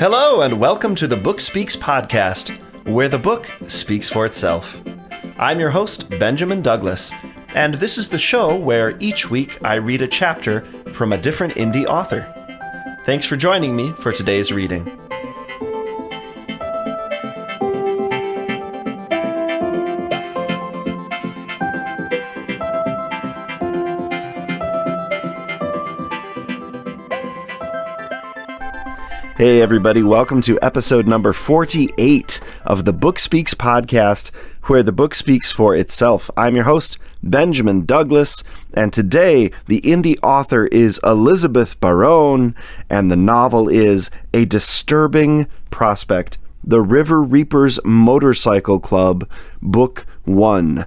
Hello, and welcome to the Book Speaks podcast, where the book speaks for itself. I'm your host, Benjamin Douglas, and this is the show where each week I read a chapter from a different indie author. Thanks for joining me for today's reading. Hey everybody, welcome to episode number 48 of the Book Speaks podcast, where the book speaks for itself. I'm your host, Benjamin Douglas, and today the indie author is Elizabeth Barone, and the novel is A Disturbing Prospect, The River Reapers Motorcycle Club, Book 1.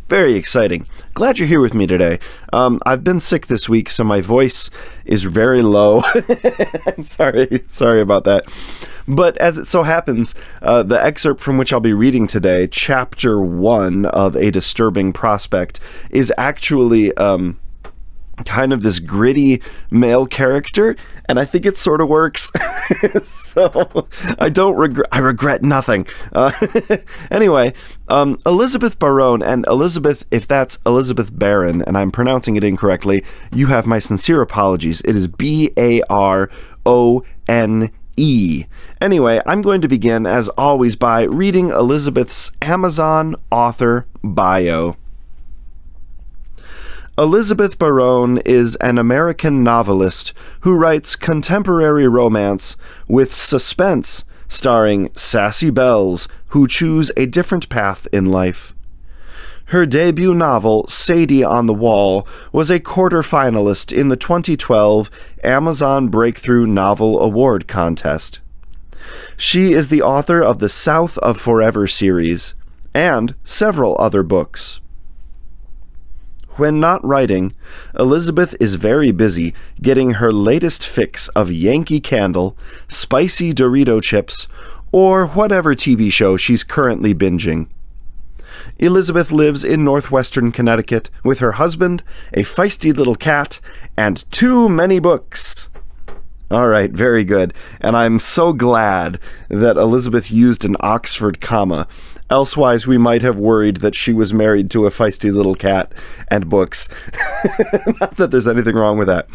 Very exciting. Glad you're here with me today. I've been sick this week, so my voice is very low. I'm sorry about that. But as it so happens, the excerpt from which I'll be reading today, Chapter 1 of A Disturbing Prospect, is actually kind of this gritty male character, and I think it sort of works. So I regret nothing. Anyway, Elizabeth Barone, and Elizabeth, if that's Elizabeth Barron, and I'm pronouncing it incorrectly, you have my sincere apologies. It is Barone. Anyway, I'm going to begin, as always, by reading Elizabeth's Amazon author bio. Elizabeth Barone is an American novelist who writes contemporary romance with suspense, starring sassy belles who choose a different path in life. Her debut novel, Sadie on the Wall, was a quarter-finalist in the 2012 Amazon Breakthrough Novel Award contest. She is the author of the South of Forever series and several other books. When not writing, Elizabeth is very busy getting her latest fix of Yankee Candle, spicy Dorito chips, or whatever TV show she's currently binging. Elizabeth lives in northwestern Connecticut with her husband, a feisty little cat, and too many books. All right, very good. And I'm so glad that Elizabeth used an Oxford comma. Elsewise, we might have worried that she was married to a feisty little cat and books. Not that there's anything wrong with that.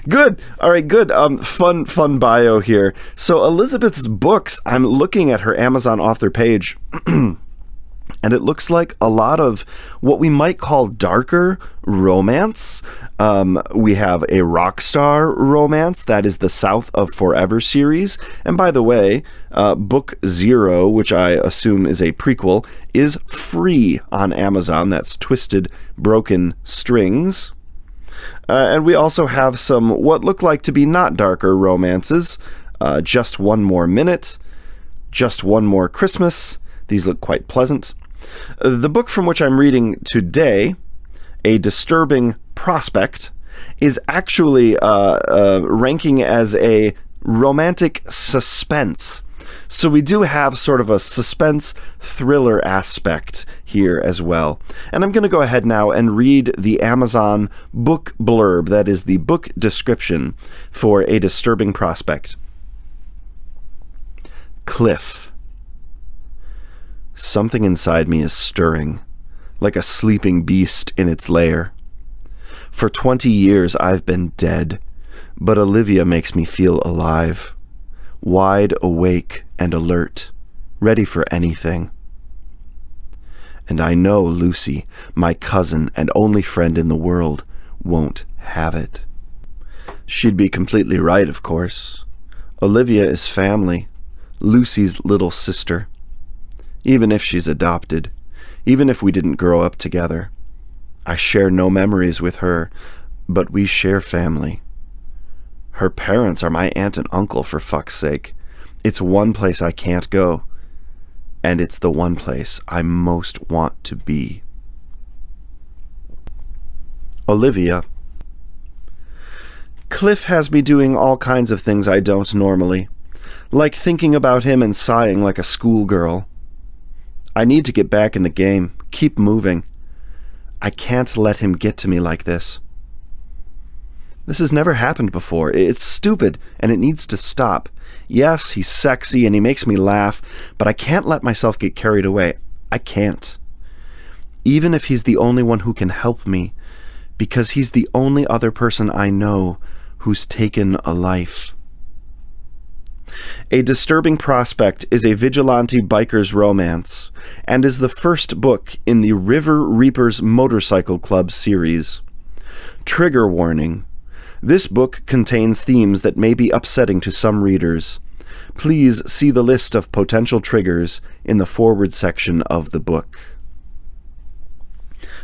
Good. All right, good. Fun bio here. So Elizabeth's books, I'm looking at her Amazon author page, and it looks like a lot of what we might call darker romance. We have a rock star romance, that is the South of Forever series. And by the way, Book 0, which I assume is a prequel, is free on Amazon. That's Twisted Broken Strings. And we also have some what look like to be not darker romances. Just One More Minute, Just One More Christmas. These look quite pleasant. The book from which I'm reading today, A Disturbing Prospect, is actually ranking as a romantic suspense. So we do have sort of a suspense thriller aspect here as well. And I'm going to go ahead now and read the Amazon book blurb, that is the book description for A Disturbing Prospect. Cliff. Something inside me is stirring, like a sleeping beast in its lair. For 20 years I've been dead, but Olivia makes me feel alive, wide awake and alert, ready for anything. And I know Lucy, my cousin and only friend in the world, won't have it. She'd be completely right, of course. Olivia is family, Lucy's little sister. Even if she's adopted, even if we didn't grow up together. I share no memories with her, but we share family. Her parents are my aunt and uncle, for fuck's sake. It's one place I can't go, and it's the one place I most want to be. Olivia. Cliff has me doing all kinds of things I don't normally, like thinking about him and sighing like a schoolgirl. I need to get back in the game, keep moving. I can't let him get to me like this. This has never happened before. It's stupid, and it needs to stop. Yes, he's sexy, and he makes me laugh, but I can't let myself get carried away. I can't. Even if he's the only one who can help me, because he's the only other person I know who's taken a life. A Disturbing Prospect is a vigilante biker's romance, and is the first book in the River Reapers Motorcycle Club series. Trigger warning. This book contains themes that may be upsetting to some readers. Please see the list of potential triggers in the forward section of the book.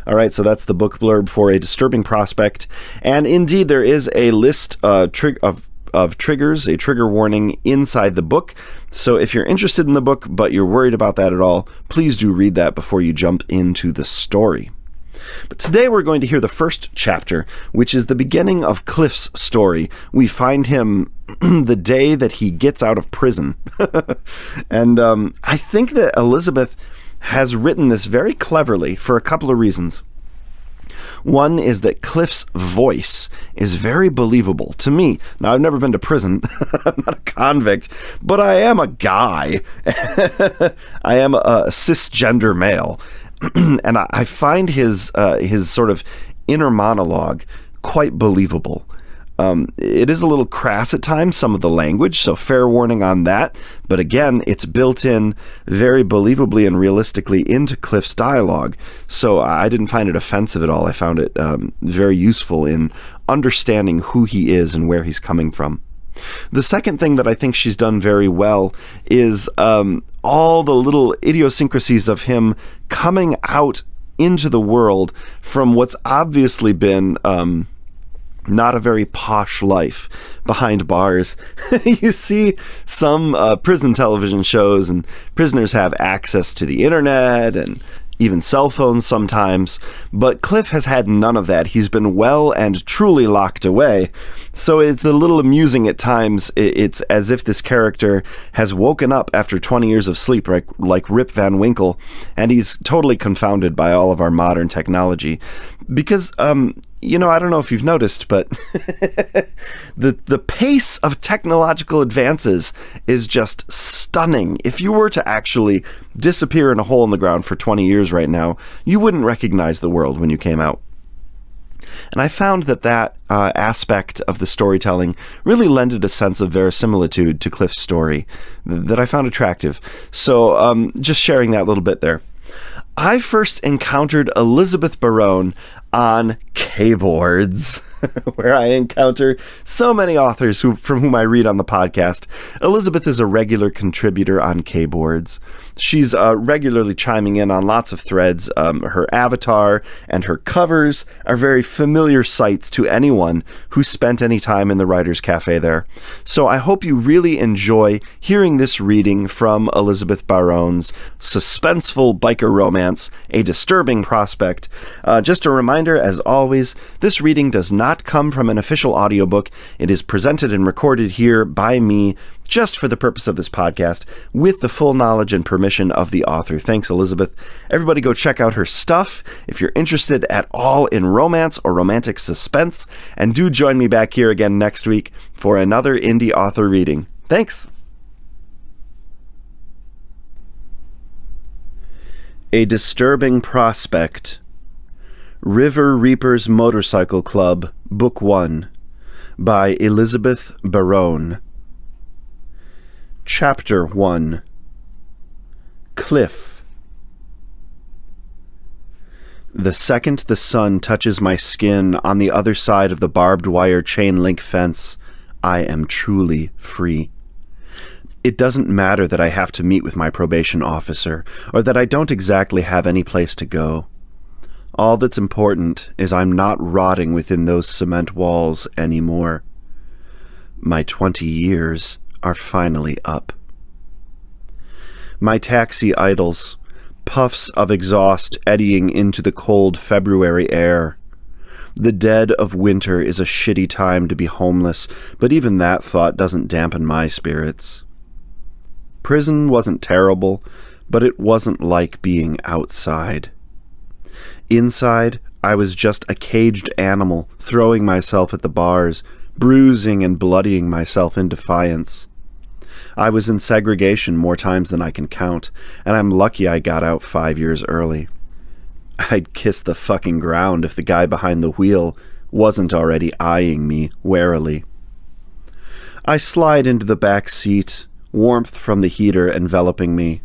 All right, so that's the book blurb for A Disturbing Prospect. And indeed, there is a list of triggers, a trigger warning inside the book. So if you're interested in the book, but you're worried about that at all, please do read that before you jump into the story. But today we're going to hear the first chapter, which is the beginning of Cliff's story. We find him the day that he gets out of prison. And I think that Elizabeth has written this very cleverly for a couple of reasons. One is that Cliff's voice is very believable to me. Now, I've never been to prison. I'm not a convict, but I am a guy. I am a cisgender male. And I find his sort of inner monologue quite believable. It is a little crass at times, some of the language, so fair warning on that. But again, it's built in very believably and realistically into Cliff's dialogue. So I didn't find it offensive at all. I found it very useful in understanding who he is and where he's coming from. The second thing that I think she's done very well is all the little idiosyncrasies of him coming out into the world from what's obviously been not a very posh life behind bars. You see some prison television shows, and prisoners have access to the internet and even cell phones sometimes, but Cliff has had none of that. He's been well and truly locked away, so it's a little amusing at times. It's as if this character has woken up after 20 years of sleep, like Rip Van Winkle, and he's totally confounded by all of our modern technology. Because, I don't know if you've noticed, but the pace of technological advances is just stunning. If you were to actually disappear in a hole in the ground for 20 years right now, you wouldn't recognize the world when you came out. And I found that aspect of the storytelling really lended a sense of verisimilitude to Cliff's story that I found attractive. So just sharing that little bit there. I first encountered Elizabeth Barone on K-boards, where I encounter so many authors from whom I read on the podcast. Elizabeth is a regular contributor on K-boards. She's regularly chiming in on lots of threads. Her avatar and her covers are very familiar sights to anyone who spent any time in the Writers' Cafe there. So I hope you really enjoy hearing this reading from Elizabeth Barone's suspenseful biker romance, A Disturbing Prospect. Just a reminder, as always, this reading does not come from an official audiobook. It is presented and recorded here by me just for the purpose of this podcast, with the full knowledge and permission of the author. Thanks, Elizabeth. Everybody go check out her stuff if you're interested at all in romance or romantic suspense, and do join me back here again next week for another indie author reading. Thanks! A Disturbing Prospect. River Reapers Motorcycle Club, Book 1, by Elizabeth Barone. Chapter 1. Cliff. The second the sun touches my skin on the other side of the barbed wire chain link fence, I am truly free. It doesn't matter that I have to meet with my probation officer, or that I don't exactly have any place to go. All that's important is I'm not rotting within those cement walls anymore. My 20 years are finally up. My taxi idles, puffs of exhaust eddying into the cold February air. The dead of winter is a shitty time to be homeless, but even that thought doesn't dampen my spirits. Prison wasn't terrible, but it wasn't like being outside. Inside, I was just a caged animal, throwing myself at the bars, bruising and bloodying myself in defiance. I was in segregation more times than I can count, and I'm lucky I got out 5 years early. I'd kiss the fucking ground if the guy behind the wheel wasn't already eyeing me warily. I slide into the back seat, warmth from the heater enveloping me.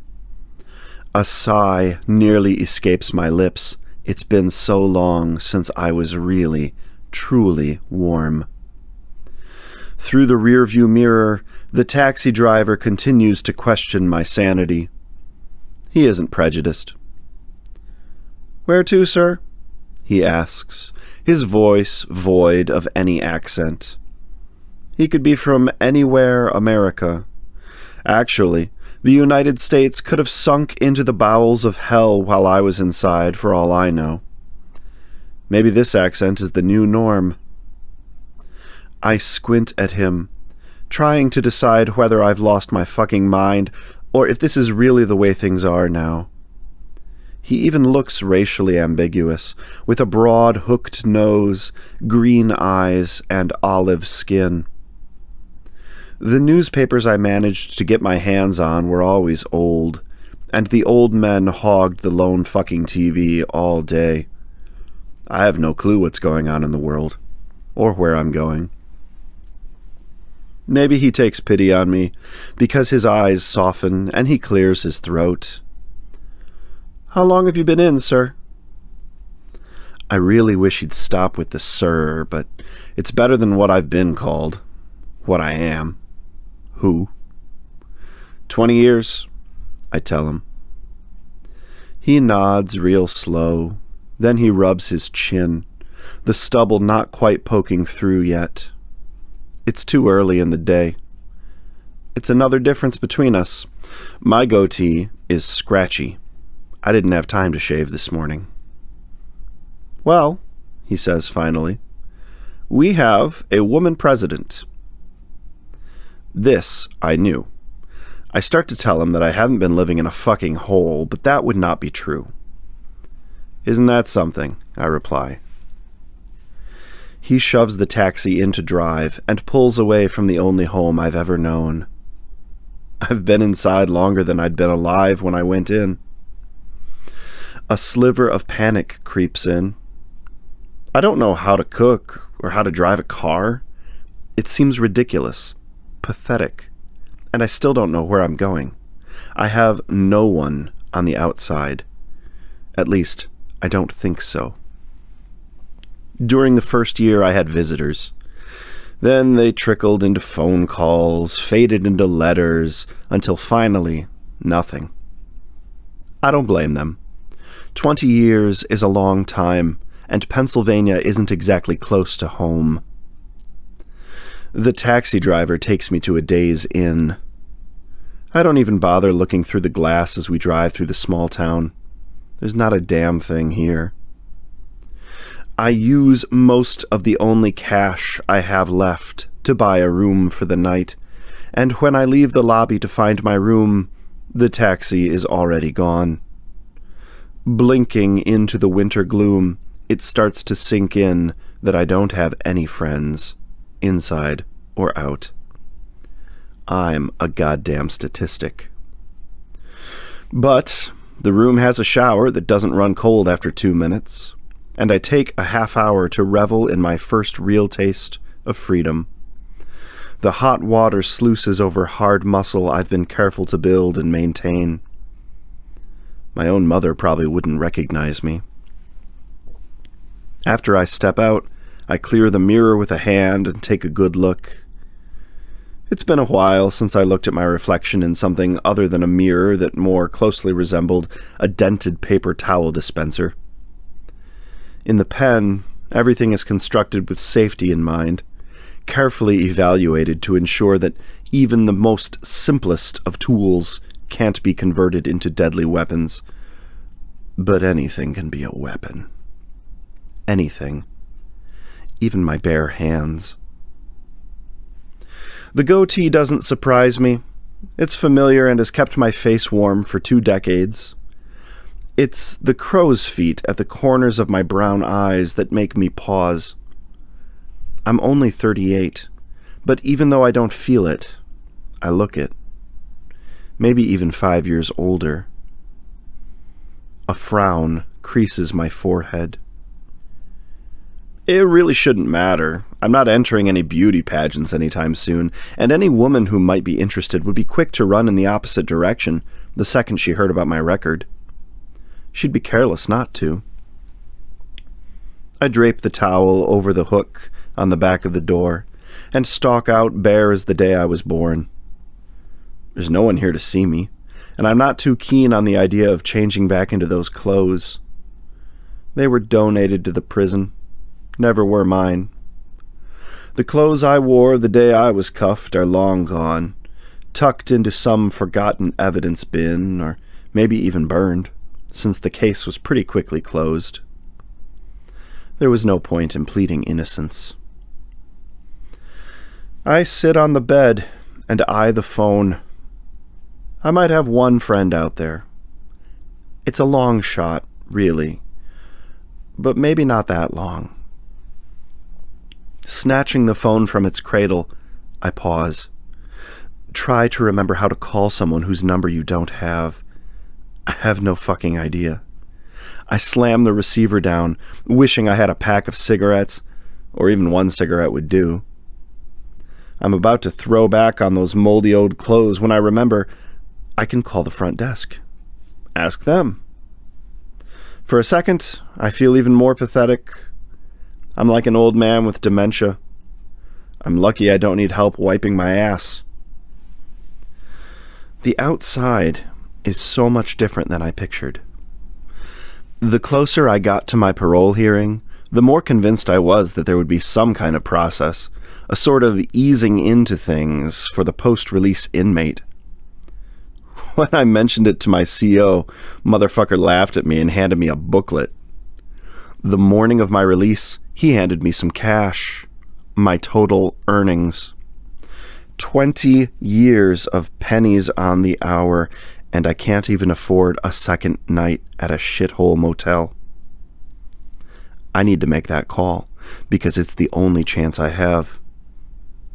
A sigh nearly escapes my lips. It's been so long since I was really, truly warm. Through the rearview mirror, the taxi driver continues to question my sanity. He isn't prejudiced. "Where to, sir?" he asks, his voice void of any accent. He could be from anywhere America. Actually, the United States could have sunk into the bowels of hell while I was inside, for all I know. Maybe this accent is the new norm. I squint at him, trying to decide whether I've lost my fucking mind or if this is really the way things are now. He even looks racially ambiguous, with a broad, hooked nose, green eyes, and olive skin. The newspapers I managed to get my hands on were always old, and the old men hogged the lone fucking TV all day. I have no clue what's going on in the world, or where I'm going. Maybe he takes pity on me, because his eyes soften and he clears his throat. "How long have you been in, sir?" I really wish he'd stop with the sir, but it's better than what I've been called. What I am. Who? 20 years, I tell him. He nods real slow. Then he rubs his chin, the stubble not quite poking through yet. It's too early in the day. It's another difference between us. My goatee is scratchy. I didn't have time to shave this morning. "Well," he says finally, "we have a woman president." This I knew. I start to tell him that I haven't been living in a fucking hole, but that would not be true. "Isn't that something?" I reply. He shoves the taxi into drive and pulls away from the only home I've ever known. I've been inside longer than I'd been alive when I went in. A sliver of panic creeps in. I don't know how to cook or how to drive a car. It seems ridiculous, pathetic, and I still don't know where I'm going. I have no one on the outside. At least, I don't think so. During the first year, I had visitors. Then they trickled into phone calls, faded into letters, until finally, nothing. I don't blame them. 20 years is a long time, and Pennsylvania isn't exactly close to home. The taxi driver takes me to a day's inn. I don't even bother looking through the glass as we drive through the small town. There's not a damn thing here. I use most of the only cash I have left to buy a room for the night, and when I leave the lobby to find my room, the taxi is already gone. Blinking into the winter gloom, it starts to sink in that I don't have any friends, inside or out. I'm a goddamn statistic. But the room has a shower that doesn't run cold after 2 minutes, and I take a half hour to revel in my first real taste of freedom. The hot water sluices over hard muscle I've been careful to build and maintain. My own mother probably wouldn't recognize me. After I step out, I clear the mirror with a hand and take a good look. It's been a while since I looked at my reflection in something other than a mirror that more closely resembled a dented paper towel dispenser. In the pen, everything is constructed with safety in mind, carefully evaluated to ensure that even the most simplest of tools can't be converted into deadly weapons. But anything can be a weapon. Anything. Even my bare hands. The goatee doesn't surprise me. It's familiar and has kept my face warm for 2 decades. It's the crow's feet at the corners of my brown eyes that make me pause. I'm only 38, but even though I don't feel it, I look it. Maybe even 5 years older. A frown creases my forehead. It really shouldn't matter. I'm not entering any beauty pageants anytime soon, and any woman who might be interested would be quick to run in the opposite direction the second she heard about my record. She'd be careless not to. I drape the towel over the hook on the back of the door and stalk out bare as the day I was born. There's no one here to see me, and I'm not too keen on the idea of changing back into those clothes. They were donated to the prison, never were mine. The clothes I wore the day I was cuffed are long gone, tucked into some forgotten evidence bin, or maybe even burned, since the case was pretty quickly closed. There was no point in pleading innocence. I sit on the bed and eye the phone. I might have one friend out there. It's a long shot, really, but maybe not that long. Snatching the phone from its cradle, I pause. Try to remember how to call someone whose number you don't have. I have no fucking idea. I slam the receiver down, wishing I had a pack of cigarettes, or even one cigarette would do. I'm about to throw back on those moldy old clothes when I remember I can call the front desk. Ask them. For a second, I feel even more pathetic. I'm like an old man with dementia. I'm lucky I don't need help wiping my ass. The outside is so much different than I pictured. The closer I got to my parole hearing, the more convinced I was that there would be some kind of process, a sort of easing into things for the post-release inmate. When I mentioned it to my CO, motherfucker laughed at me and handed me a booklet. The morning of my release, he handed me some cash, my total earnings. 20 years of pennies on the hour, and I can't even afford a second night at a shithole motel. I need to make that call, because it's the only chance I have.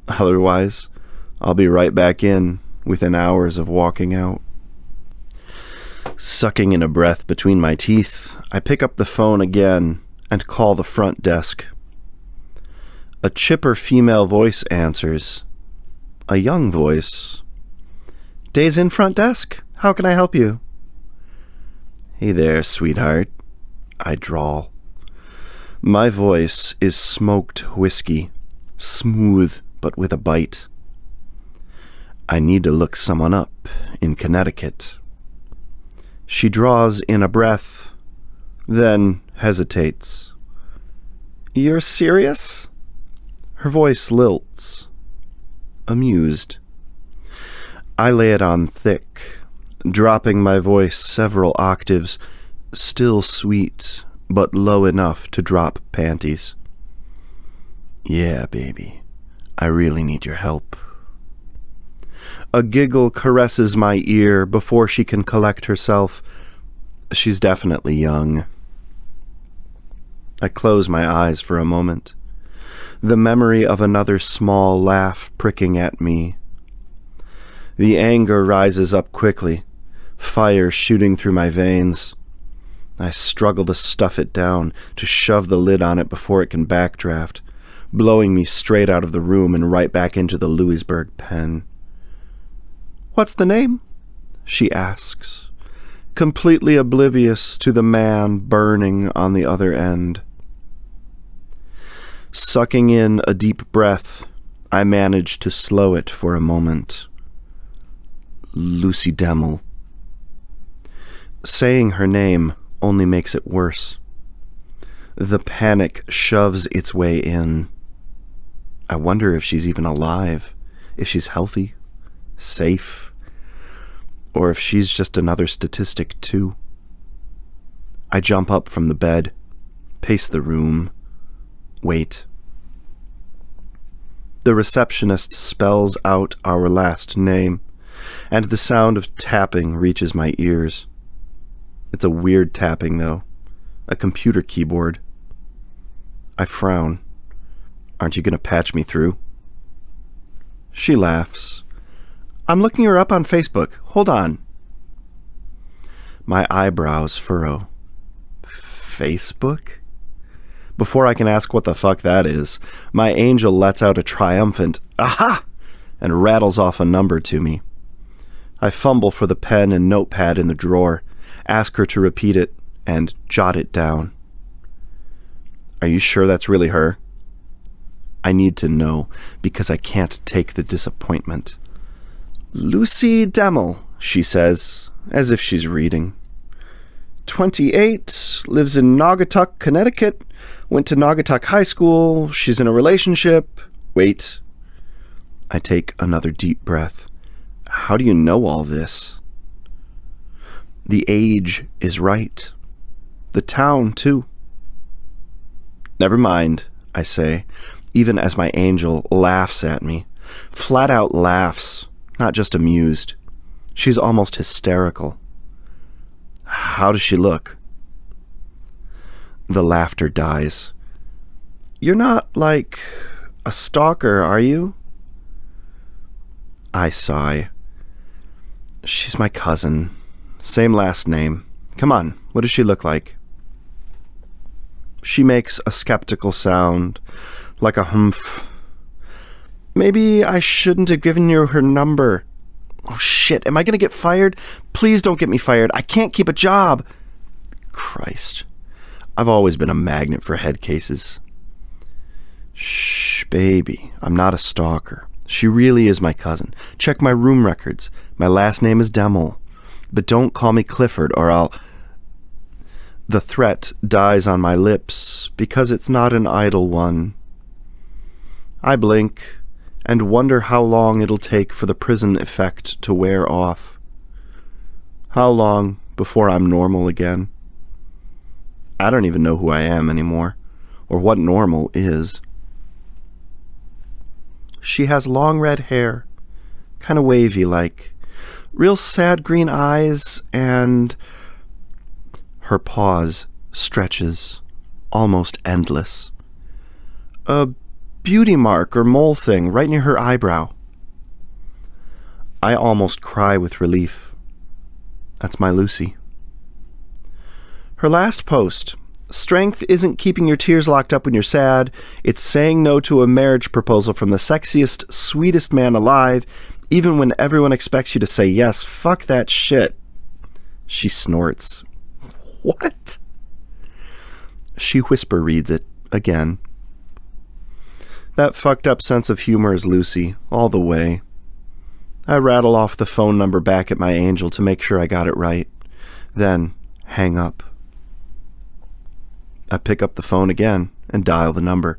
Otherwise, I'll be right back in within hours of walking out. Sucking in a breath between my teeth, I pick up the phone again and call the front desk. A chipper female voice answers. A young voice. Days in front desk? How can I help you? Hey there, sweetheart, I drawl. My voice is smoked whiskey, smooth but with a bite. I need to look someone up in Connecticut. She draws in a breath, then hesitates. You're serious? Her voice lilts. Amused. I lay it on thick, dropping my voice several octaves, still sweet, but low enough to drop panties. Yeah, baby, I really need your help. A giggle caresses my ear before she can collect herself. She's definitely young. I close my eyes for a moment, the memory of another small laugh pricking at me. The anger rises up quickly, fire shooting through my veins. I struggle to stuff it down, to shove the lid on it before it can backdraft, blowing me straight out of the room and right back into the Louisburg pen. What's the name? She asks, completely oblivious to the man burning on the other end. Sucking in a deep breath, I manage to slow it for a moment. Lucy Demmel. Saying her name only makes it worse. The panic shoves its way in. I wonder if she's even alive, if she's healthy, safe, or if she's just another statistic too. I jump up from the bed, pace the room, wait. The receptionist spells out our last name, and the sound of tapping reaches my ears. It's a weird tapping, though. A computer keyboard. I frown. Aren't you going to patch me through? She laughs. I'm looking her up on Facebook. Hold on. My eyebrows furrow. Facebook? Before I can ask what the fuck that is, my angel lets out a triumphant "Aha!" and rattles off a number to me. I fumble for the pen and notepad in the drawer, ask her to repeat it, and jot it down. Are you sure that's really her? I need to know, because I can't take the disappointment. Lucy Demmel, she says, as if she's reading. 28, lives in Naugatuck, Connecticut, went to Naugatuck High School, she's in a relationship. Wait. I take another deep breath. How do you know all this? The age is right. The town, too. Never mind, I say, even as my angel laughs at me. Flat out laughs, not just amused. She's almost hysterical. How does she look? The laughter dies. You're not, like, a stalker, are you? I sigh. She's my cousin. Same last name. Come on, what does she look like? She makes a skeptical sound, like a humph. Maybe I shouldn't have given you her number. Oh shit, am I gonna get fired? Please don't get me fired. I can't keep a job. Christ. I've always been a magnet for head cases. Shh, baby, I'm not a stalker. She really is my cousin. Check my room records. My last name is Demmel. But don't call me Clifford or I'll... The threat dies on my lips because it's not an idle one. I blink and wonder how long it'll take for the prison effect to wear off. How long before I'm normal again? I don't even know who I am anymore, or what normal is. She has long red hair, kind of wavy-like, real sad green eyes, and... Her pause stretches, almost endless. A beauty mark or mole thing right near her eyebrow. I almost cry with relief. That's my Lucy. Her last post. Strength isn't keeping your tears locked up when you're sad. It's saying no to a marriage proposal from the sexiest, sweetest man alive, even when everyone expects you to say yes. Fuck that shit. She snorts. What? She whisper reads it again. That fucked up sense of humor is Lucy, all the way. I rattle off the phone number back at my angel to make sure I got it right, then hang up. I pick up the phone again and dial the number.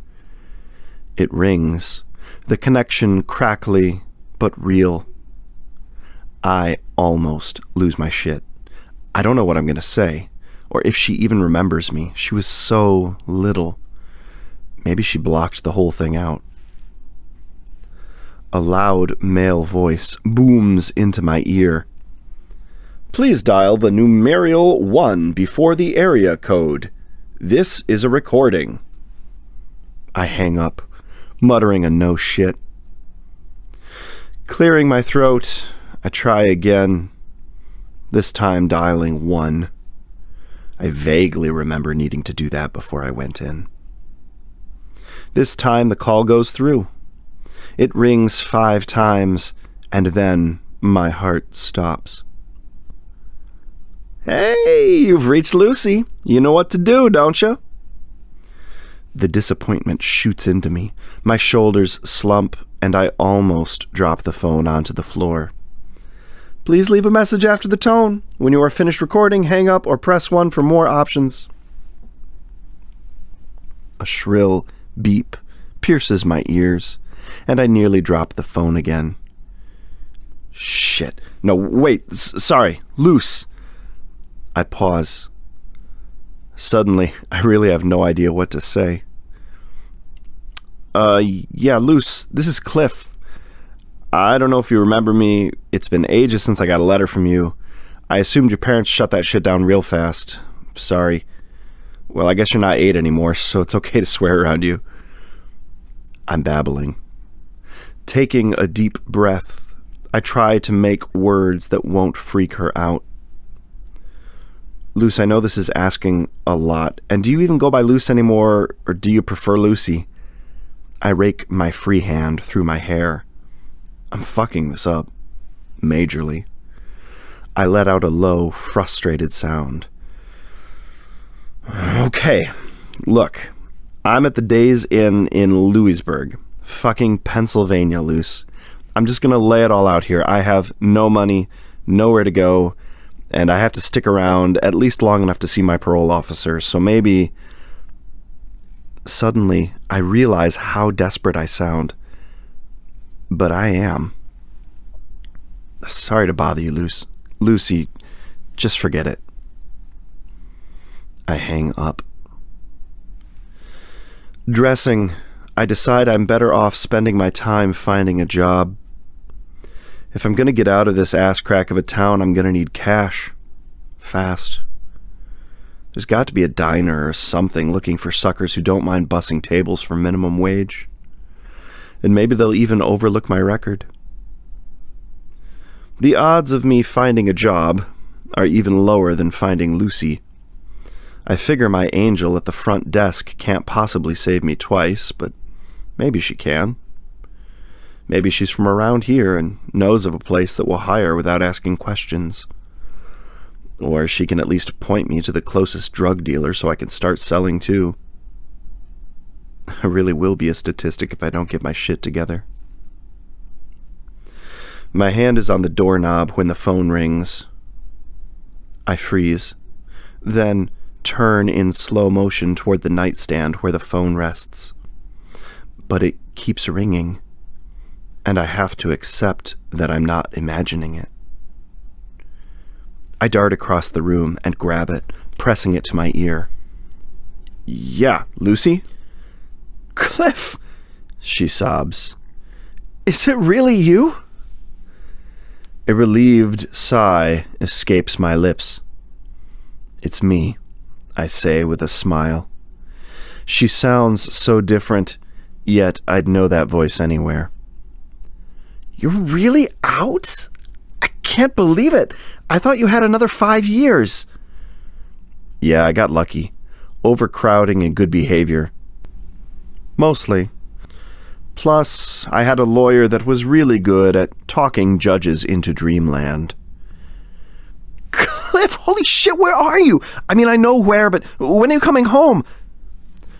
It rings, the connection crackly but real. I almost lose my shit. I don't know what I'm going to say, or if she even remembers me. She was so little. Maybe she blocked the whole thing out. A loud male voice booms into my ear. Please dial the numeral 1 before the area code. This is a recording. I hang up, muttering a no shit. Clearing my throat, I try again, this time dialing 1. I vaguely remember needing to do that before I went in. This time the call goes through. It rings 5 times, and then my heart stops. Hey, you've reached Lucy. You know what to do, don't you? The disappointment shoots into me. My shoulders slump, and I almost drop the phone onto the floor. Please leave a message after the tone. When you are finished recording, hang up or press 1 for more options. A shrill beep pierces my ears, and I nearly drop the phone again. Shit. No, wait. Sorry. Luce. I pause. Suddenly, I really have no idea what to say. Yeah, Luce, this is Cliff. I don't know if you remember me. It's been ages since I got a letter from you. I assumed your parents shut that shit down real fast. Sorry. Well, I guess you're not 8 anymore, so it's okay to swear around you. I'm babbling. Taking a deep breath, I try to make words that won't freak her out. Luce, I know this is asking a lot, and do you even go by Luce anymore, or do you prefer Lucy? I rake my free hand through my hair. I'm fucking this up. Majorly. I let out a low, frustrated sound. Okay, look, I'm at the Days Inn in Louisburg, fucking Pennsylvania, Luce. I'm just gonna lay it all out here. I have no money, nowhere to go, and I have to stick around at least long enough to see my parole officer, so maybe... Suddenly, I realize how desperate I sound. But I am. Sorry to bother you, Lucy, just forget it. I hang up. Dressing, I decide I'm better off spending my time finding a job. If I'm gonna get out of this ass crack of a town, I'm gonna need cash. Fast. There's got to be a diner or something looking for suckers who don't mind bussing tables for minimum wage. And maybe they'll even overlook my record. The odds of me finding a job are even lower than finding Lucy. I figure my angel at the front desk can't possibly save me twice, but maybe she can. Maybe she's from around here and knows of a place that will hire without asking questions. Or she can at least point me to the closest drug dealer so I can start selling too. I really will be a statistic if I don't get my shit together. My hand is on the doorknob when the phone rings. I freeze, then turn in slow motion toward the nightstand where the phone rests. But it keeps ringing, and I have to accept that I'm not imagining it. I dart across the room and grab it, pressing it to my ear. Yeah, Lucy? Cliff, she sobs. Is it really you? A relieved sigh escapes my lips. It's me, I say with a smile. She sounds so different, yet I'd know that voice anywhere. You're really out? I can't believe it. I thought you had another 5 years. Yeah, I got lucky. Overcrowding and good behavior. Mostly. Plus, I had a lawyer that was really good at talking judges into dreamland. Cliff, holy shit, where are you? I mean, I know where, but when are you coming home?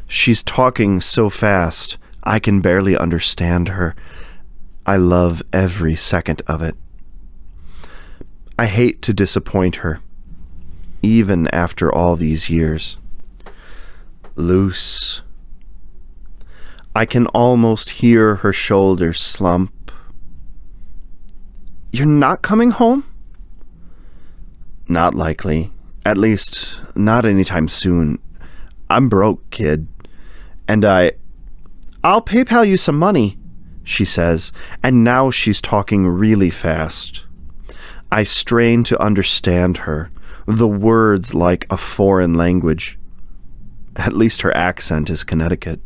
She's talking so fast, I can barely understand her. I love every second of it. I hate to disappoint her, even after all these years. Luce. I can almost hear her shoulders slump. You're not coming home? Not likely. At least, not anytime soon. I'm broke, kid. And I'll PayPal you some money, she says, and now she's talking really fast. I strain to understand her, the words like a foreign language. At least her accent is Connecticut.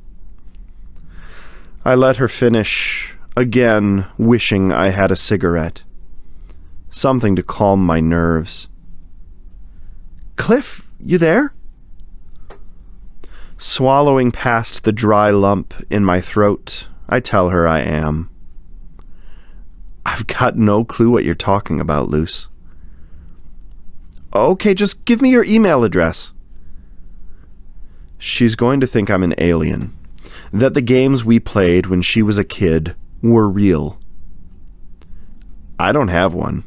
I let her finish, again wishing I had a cigarette. Something to calm my nerves. Cliff, you there? Swallowing past the dry lump in my throat, I tell her I am. I've got no clue what you're talking about, Luce. Okay, just give me your email address. She's going to think I'm an alien, that the games we played when she was a kid were real. I don't have one.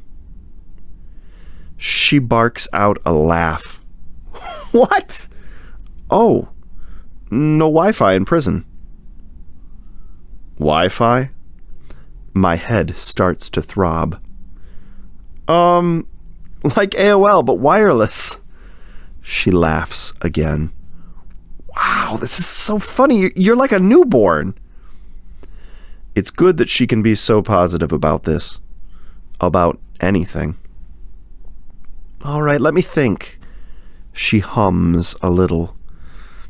She barks out a laugh. What? Oh, no Wi-Fi in prison. Wi-Fi? My head starts to throb. Like AOL, but wireless. She laughs again. Wow, this is so funny. You're like a newborn. It's good that she can be so positive about this. About anything. All right, let me think. She hums a little.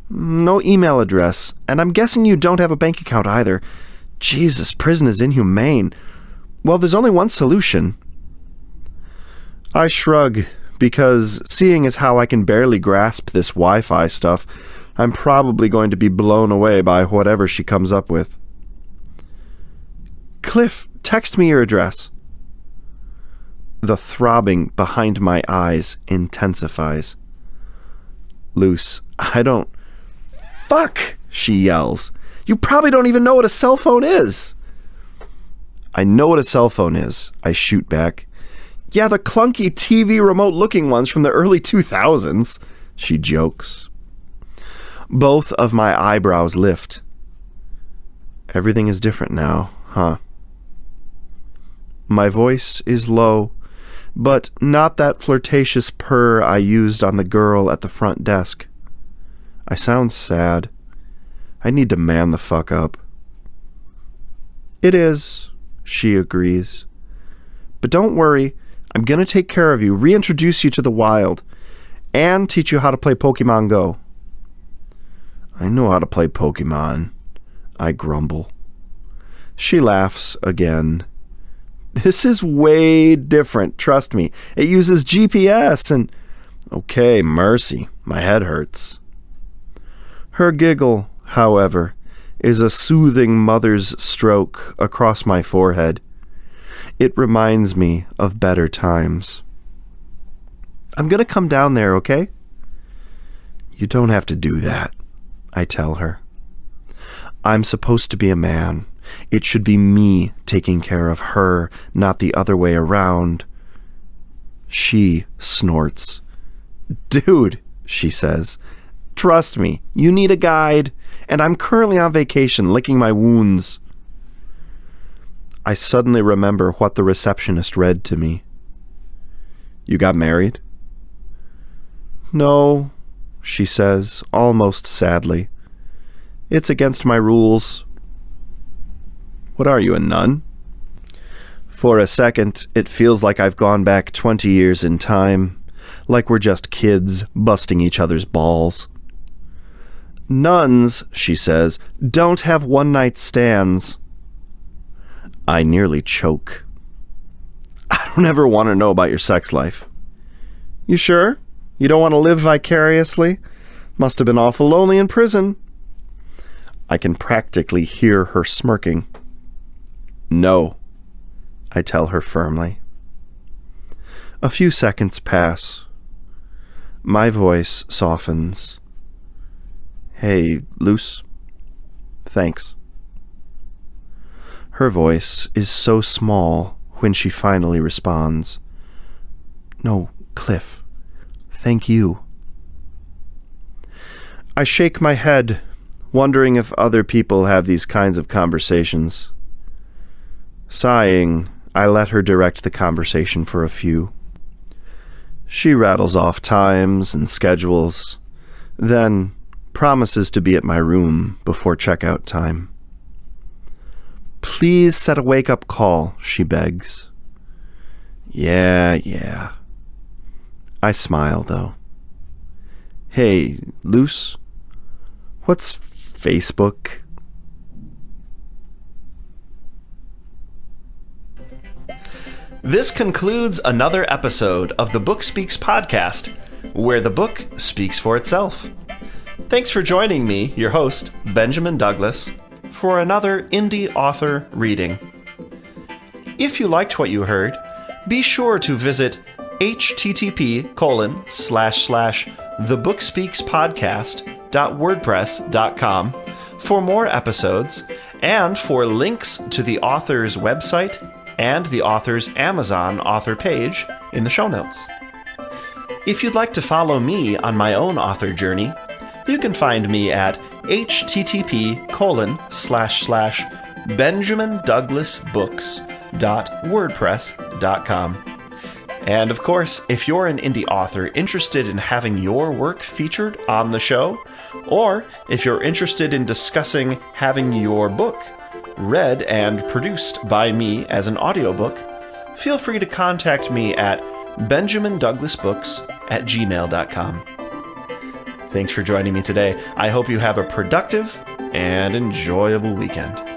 No email address, and I'm guessing you don't have a bank account either. Jesus, prison is inhumane. Well, there's only one solution. I shrug, because seeing as how I can barely grasp this Wi-Fi stuff, I'm probably going to be blown away by whatever she comes up with. Cliff, text me your address. The throbbing behind my eyes intensifies. Luce, I don't... Fuck, she yells. You probably don't even know what a cell phone is. I know what a cell phone is, I shoot back. Yeah, the clunky TV remote-looking ones from the early 2000s, she jokes. Both of my eyebrows lift. Everything is different now, huh? My voice is low, but not that flirtatious purr I used on the girl at the front desk. I sound sad. I need to man the fuck up. It is, she agrees. But don't worry, I'm gonna take care of you, reintroduce you to the wild, and teach you how to play Pokemon Go. I know how to play Pokemon, I grumble. She laughs again. This is way different, trust me. It uses GPS and... Okay, mercy, my head hurts. Her giggle, however, is a soothing mother's stroke across my forehead. It reminds me of better times. I'm gonna come down there, okay? You don't have to do that, I tell her. I'm supposed to be a man. It should be me taking care of her, not the other way around. She snorts. Dude, she says, trust me, you need a guide, and I'm currently on vacation licking my wounds. I suddenly remember what the receptionist read to me. You got married? No, she says, almost sadly. It's against my rules. What are you, a nun? For a second, it feels like I've gone back 20 years in time, like we're just kids busting each other's balls. Nuns, she says, don't have one-night stands. I nearly choke. I don't ever want to know about your sex life. You sure? You don't want to live vicariously? Must have been awful lonely in prison. I can practically hear her smirking. No, I tell her firmly. A few seconds pass. My voice softens. Hey, Luce. Thanks. Her voice is so small when she finally responds. No, Cliff. Thank you. I shake my head, wondering if other people have these kinds of conversations. Sighing, I let her direct the conversation for a few. She rattles off times and schedules, then promises to be at my room before checkout time. Please set a wake-up call, she begs. Yeah. I smile, though. Hey, Luce, what's Facebook? This concludes another episode of the Book Speaks podcast, where the book speaks for itself. Thanks for joining me, your host, Benjamin Douglas, for another indie author reading. If you liked what you heard, be sure to visit http://thebookspeakspodcast.wordpress.com for more episodes and for links to the author's website and the author's Amazon author page in the show notes. If you'd like to follow me on my own author journey, you can find me at http://benjamindouglasbooks.wordpress.com. And of course, if you're an indie author interested in having your work featured on the show, or if you're interested in discussing having your book read and produced by me as an audiobook, feel free to contact me at benjamindouglasbooks@gmail.com. Thanks for joining me today. I hope you have a productive and enjoyable weekend.